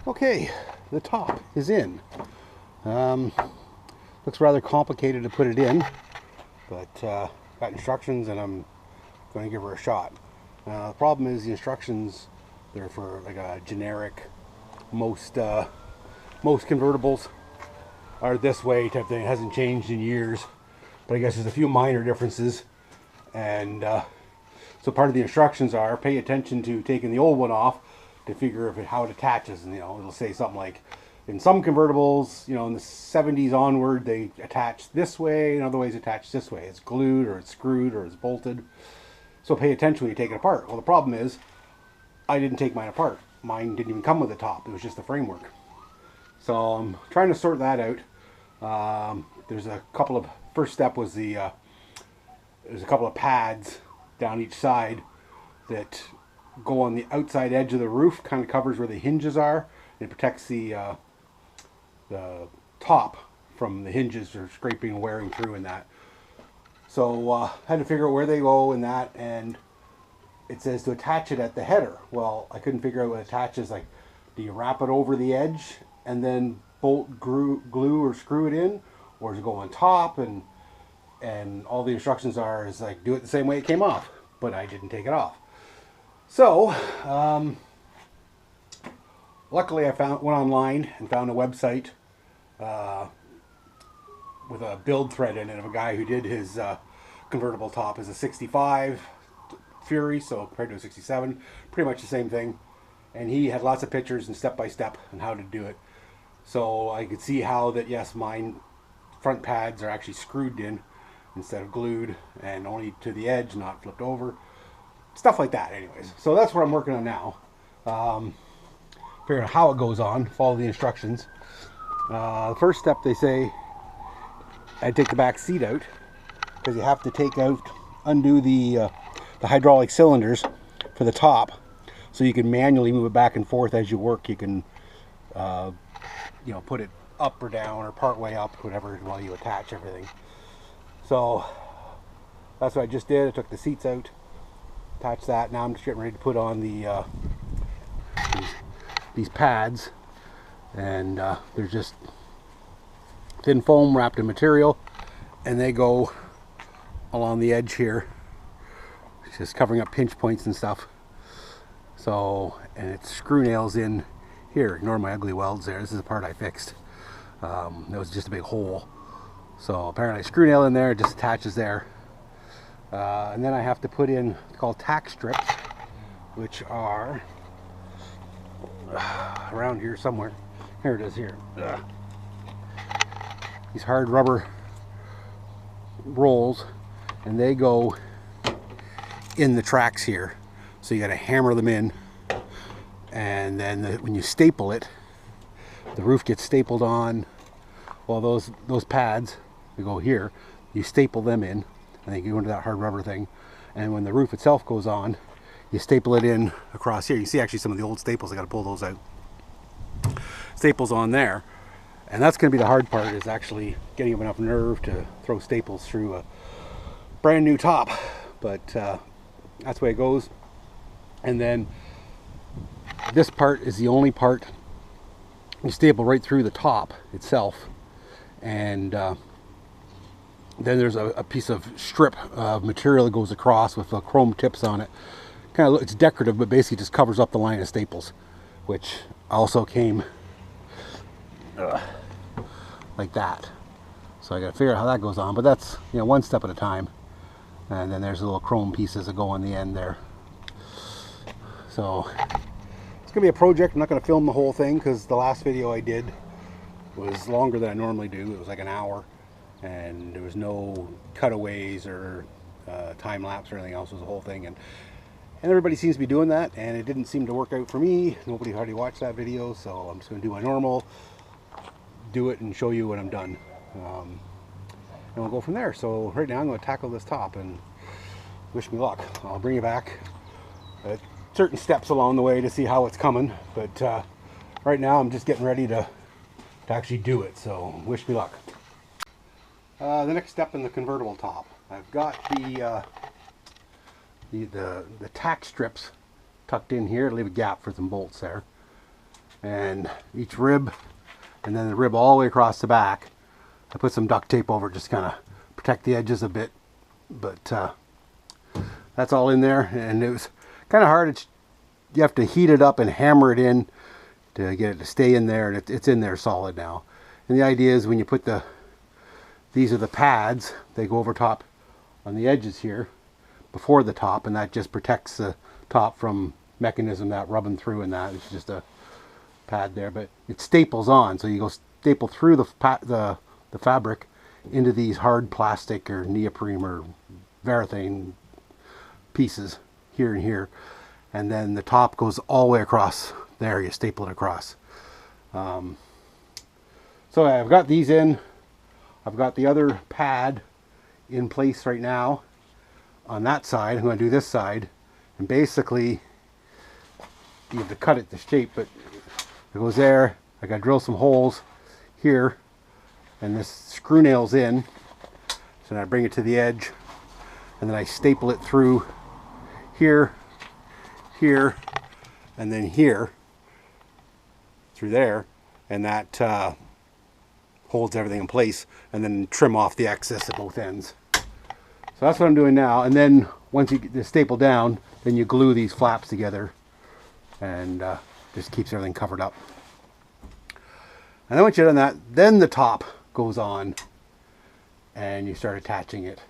Okay, the top is in. Looks rather complicated to put it in, but got instructions and I'm going to give her a shot. The problem is the instructions, they're for like a generic, most convertibles are this way type thing. It hasn't changed in years, but I guess there's a few minor differences. And so part of the instructions are pay attention to taking the old one off to figure how it attaches. And it'll say something like, in some convertibles, in the 70s onward, they attach this way, and other ways attach this way. It's glued, or it's screwed, or it's bolted. So pay attention when you take it apart. Well, the problem is, I didn't take mine apart. Mine didn't even come with the top. It was just the framework. So I'm trying to sort that out. There's a couple of, first step was there's a couple of pads down each side that go on the outside edge of the roof, kind of covers where the hinges are. It protects the top from the hinges or scraping and wearing through and that. So I had to figure out where they go in that, and it says to attach it at the header. Well, I couldn't figure out what attaches. Like, do you wrap it over the edge and then bolt, glue or screw it in, or does it go on top? And all the instructions is like, do it the same way it came off, but I didn't take it off. So luckily I went online and found a website with a build thread in it of a guy who did his convertible top as a 65 Fury, so compared to a 67, pretty much the same thing. And he had lots of pictures and step-by-step on how to do it. So I could see how that, yes, mine front pads are actually screwed in instead of glued, and only to the edge, not flipped over. Stuff like that, anyways. So that's what I'm working on now. Figure out how it goes on, follow the instructions. The first step, they say, I'd take the back seat out, because you have to undo the hydraulic cylinders for the top, so you can manually move it back and forth as you work. You can, put it up or down or part way up, whatever, while you attach everything. So that's what I just did. I took the seats out, attached that. Now I'm just getting ready to put on these pads, and they're just thin foam wrapped in material, and they go along the edge here, just covering up pinch points and stuff. So, and it's screw nails in here. Ignore my ugly welds there. This is the part I fixed. There was just a big hole. So apparently a screw nail in there, it just attaches there. And then I have to put in, it's called tack strips, which are around here somewhere. Here it is here. These hard rubber rolls, and they go in the tracks here. So you got to hammer them in, and then when you staple it, the roof gets stapled on. Well, those pads, they go here. You staple them in, and they go into that hard rubber thing. And when the roof itself goes on, you staple it in across here. You see actually some of the old staples. I got to pull those out. Staples on there, and that's going to be the hard part, is actually getting enough nerve to throw staples through a brand new top. But that's the way it goes. And then this part is the only part you staple right through the top itself, and then there's a piece of strip of material that goes across with the chrome tips on it. Kind of, it's decorative, but basically just covers up the line of staples, which also came like that. So I got to figure out how that goes on, but that's one step at a time. And then there's little chrome pieces that go on the end there. So it's gonna be a project. I'm not gonna film the whole thing because the last video I did was longer than I normally do. It was like an hour, and there was no cutaways or time lapse or anything else. It was the whole thing, and everybody seems to be doing that, and it didn't seem to work out for me. Nobody hardly watched that video, so I'm just gonna do my normal, do it and show you when I'm done, and we'll go from there. So right now I'm going to tackle this top, and wish me luck. I'll bring you back at certain steps along the way to see how it's coming, but right now I'm just getting ready to actually do it, so wish me luck. The next step in the convertible top, I've got the tack strips tucked in here to leave a gap for some bolts there. and each rib, and then the rib all the way across the back. I put some duct tape over it just kind of protect the edges a bit, but that's all in there. And it was kind of hard. You have to heat it up and hammer it in to get it to stay in there, and it's in there solid now. And the idea is when you put these are the pads, they go over top on the edges here before the top, and that just protects the top from mechanism that rubbing through, and that it's just a pad there, but it staples on, so you go staple through the fabric into these hard plastic or neoprene or varathane pieces here and here, and then the top goes all the way across there. You staple it across. So I've got these in. I've got the other pad in place right now on that side. I'm going to do this side, and basically you have to cut it to shape, but it goes there. I got to drill some holes here, and this screw nails in. So then I bring it to the edge, and then I staple it through here, here, and then here, through there, and that holds everything in place, and then trim off the excess at both ends. So that's what I'm doing now. And then once you get the staple down, then you glue these flaps together, and just keeps everything covered up. And then once you've done that, then the top goes on, and you start attaching it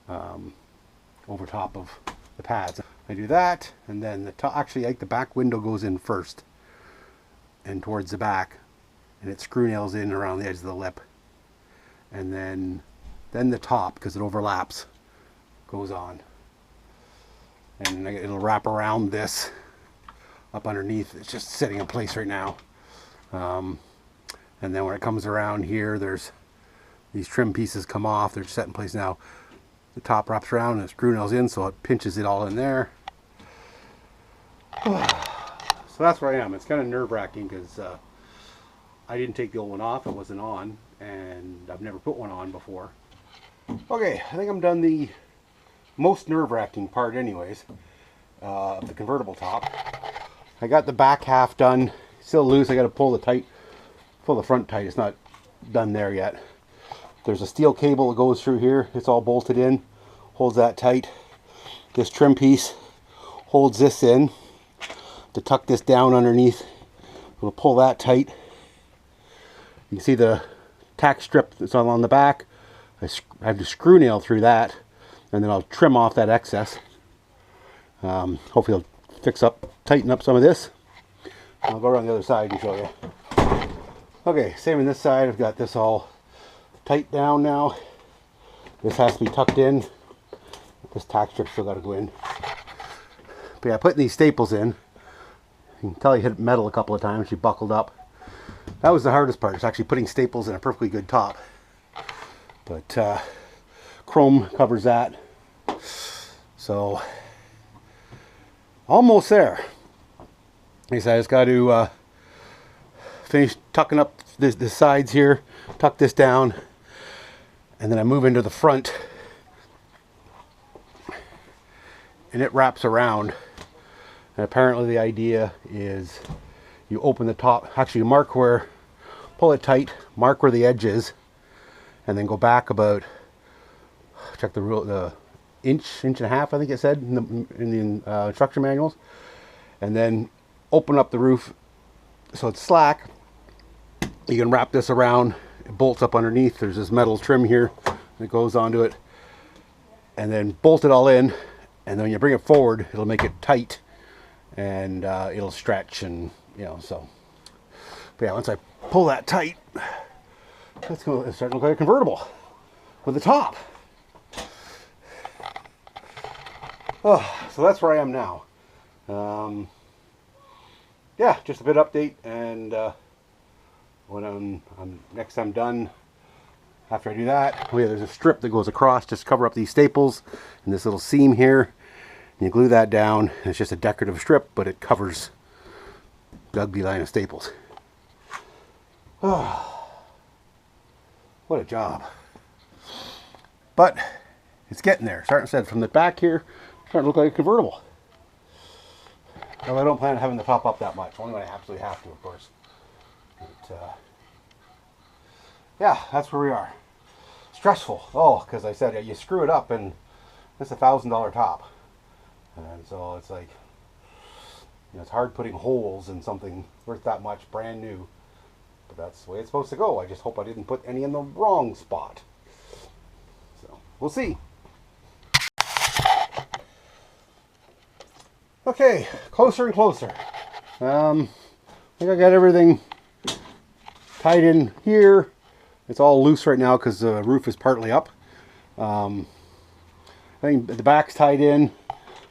over top of the pads. I do that, and then the top, actually like the back window goes in first and towards the back, and it screw nails in around the edge of the lip, and then the top, because it overlaps, goes on, and it'll wrap around this up underneath. It's just sitting in place right now, and then when it comes around here, there's these trim pieces come off. They're set in place now. The top wraps around and the screw nails in, so it pinches it all in there. So that's where I am. It's kind of nerve-wracking because I didn't take the old one off. It wasn't on, and I've never put one on before. Okay, I think I'm done the most nerve-wracking part anyways, of the convertible top. I got the back half done. Still loose. I got to pull the front tight. It's not done there yet. There's a steel cable that goes through here. It's all bolted in, holds that tight. This trim piece holds this in. To tuck this down underneath, we'll pull that tight. You can see the tack strip that's on the back. I have to screw nail through that, and then I'll trim off that excess. Hopefully it'll tighten up some of this. I'll go around the other side and show you. Okay, same on this side. I've got this all tight down now. This has to be tucked in. This tack strip still got to go in. But yeah, putting these staples in. You can tell you hit metal a couple of times. She buckled up. That was the hardest part. It's actually putting staples in a perfectly good top. But chrome covers that. So almost there. Like I said, I just got to finish tucking up the sides here, tuck this down, and then I move into the front, and it wraps around. And apparently the idea is you open the top, actually you mark where, pull it tight, mark where the edge is, and then go back about, check the rule, the inch and a half, I think it said in the instruction manuals, and then open up the roof so it's slack. You can wrap this around, it bolts up underneath. There's this metal trim here that goes onto it, and then bolt it all in, and then when you bring it forward, it'll make it tight, and it'll stretch, and so. But yeah, once I pull that tight, it's going to start to look like a convertible with the top. Oh, so that's where I am now. Yeah, just a bit update, and when next I'm done, after I do that, oh yeah, there's a strip that goes across just to cover up these staples and this little seam here. And you glue that down. It's just a decorative strip, but it covers the ugly line of staples. Oh, what a job. But it's getting there. Starting to set from the back here, starting to look like a convertible. Well, I don't plan on having the top up that much. Only when I absolutely have to, of course. But, yeah, that's where we are. Stressful. Oh, because I said you screw it up and it's $1,000 top. And so it's like, you know, it's hard putting holes in something worth that much brand new. But that's the way it's supposed to go. I just hope I didn't put any in the wrong spot. So, we'll see. Okay, closer and closer. I think I got everything tied in here. It's all loose right now because the roof is partly up. I think the back's tied in.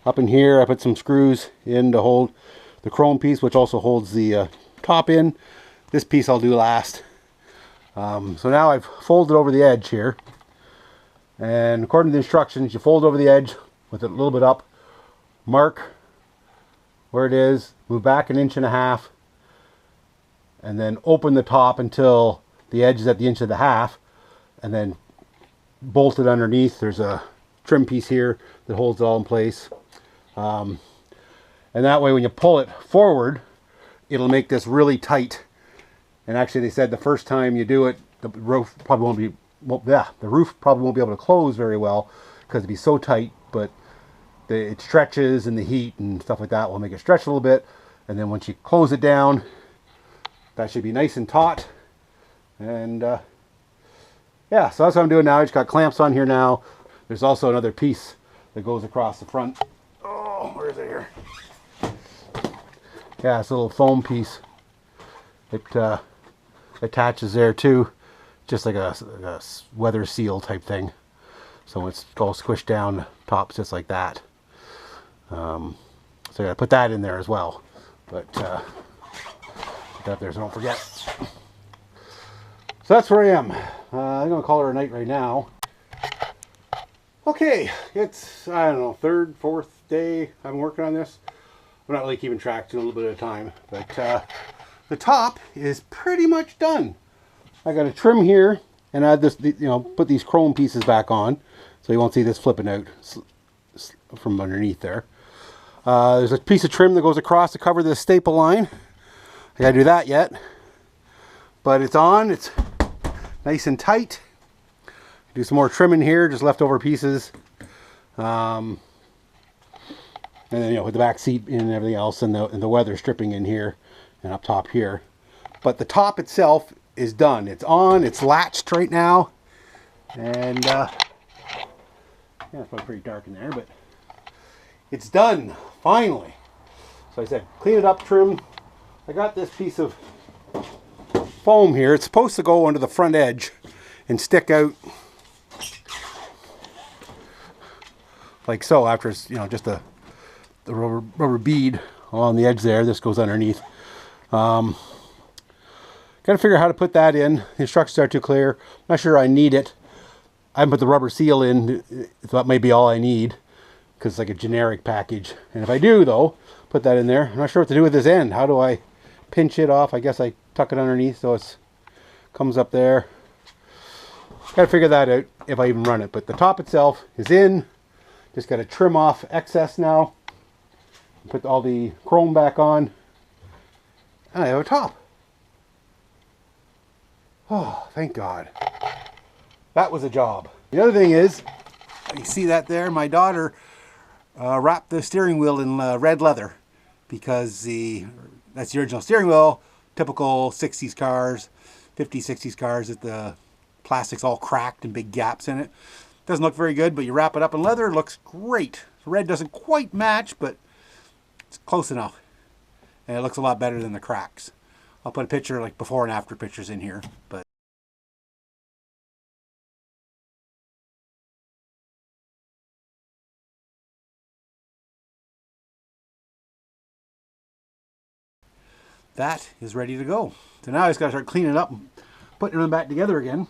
Up in here, I put some screws in to hold the chrome piece, which also holds the top in. This piece I'll do last. So now I've folded over the edge here. And according to the instructions, you fold over the edge with it a little bit up. Mark where it is, move back 1.5 inches, and then open the top until the edge is at the 1.5 inches, and then bolt it underneath. There's a trim piece here that holds it all in place. And that way when you pull it forward, it'll make this really tight. And actually they said the first time you do it, the roof probably won't be, well, yeah, the roof probably won't be able to close very well because it'd be so tight, but it stretches, and the heat and stuff like that will make it stretch a little bit. And then once you close it down, that should be nice and taut. And yeah, so that's what I'm doing now. I just got clamps on here now. There's also another piece that goes across the front. Oh, where is it here? Yeah, it's a little foam piece. It attaches there too, just like a weather seal type thing. So it's all squished down, tops just like that. So I gotta put that in there as well. But put that up there so don't forget. So that's where I am. I'm gonna call it a night right now. Okay, it's, I don't know, third, fourth day I've been working on this. I'm not really keeping track, doing a little bit at a time. But the top is pretty much done. I got a trim here and add this, you know, put these chrome pieces back on so you won't see this flipping out from underneath there. There's a piece of trim that goes across to cover this staple line. I gotta do that yet, but it's on. It's nice and tight. Do some more trimming here, just leftover pieces, and then, you know, with the back seat and everything else, and the weather stripping in here and up top here. But the top itself is done. It's on. It's latched right now, and yeah, it's probably pretty dark in there, but it's done finally. So I said, clean it up, trim. I got this piece of foam here. It's supposed to go under the front edge and stick out like so. After it's, you know, just the rubber bead on the edge there. This goes underneath. Got to figure out how to put that in. The instructions are too clear. I'm not sure I need it. I haven't put the rubber seal in. That may be all I need because it's like a generic package. And if I do, though, put that in there. I'm not sure what to do with this end. How do I pinch it off? I guess I tuck it underneath so it comes up there. Got to figure that out if I even run it. But the top itself is in. Just got to trim off excess now. Put all the chrome back on. And I have a top. Oh, thank God. That was a job. The other thing is, you see that there? My daughter wrapped the steering wheel in red leather because that's the original steering wheel. Typical 60s cars, 50s, 60s cars, that the plastic's all cracked and big gaps in it. Doesn't look very good, but you wrap it up in leather, it looks great. The red doesn't quite match, but it's close enough. And it looks a lot better than the cracks. I'll put a picture, like before and after pictures in here, but that is ready to go. So now I just got to start cleaning it up and putting them back together again.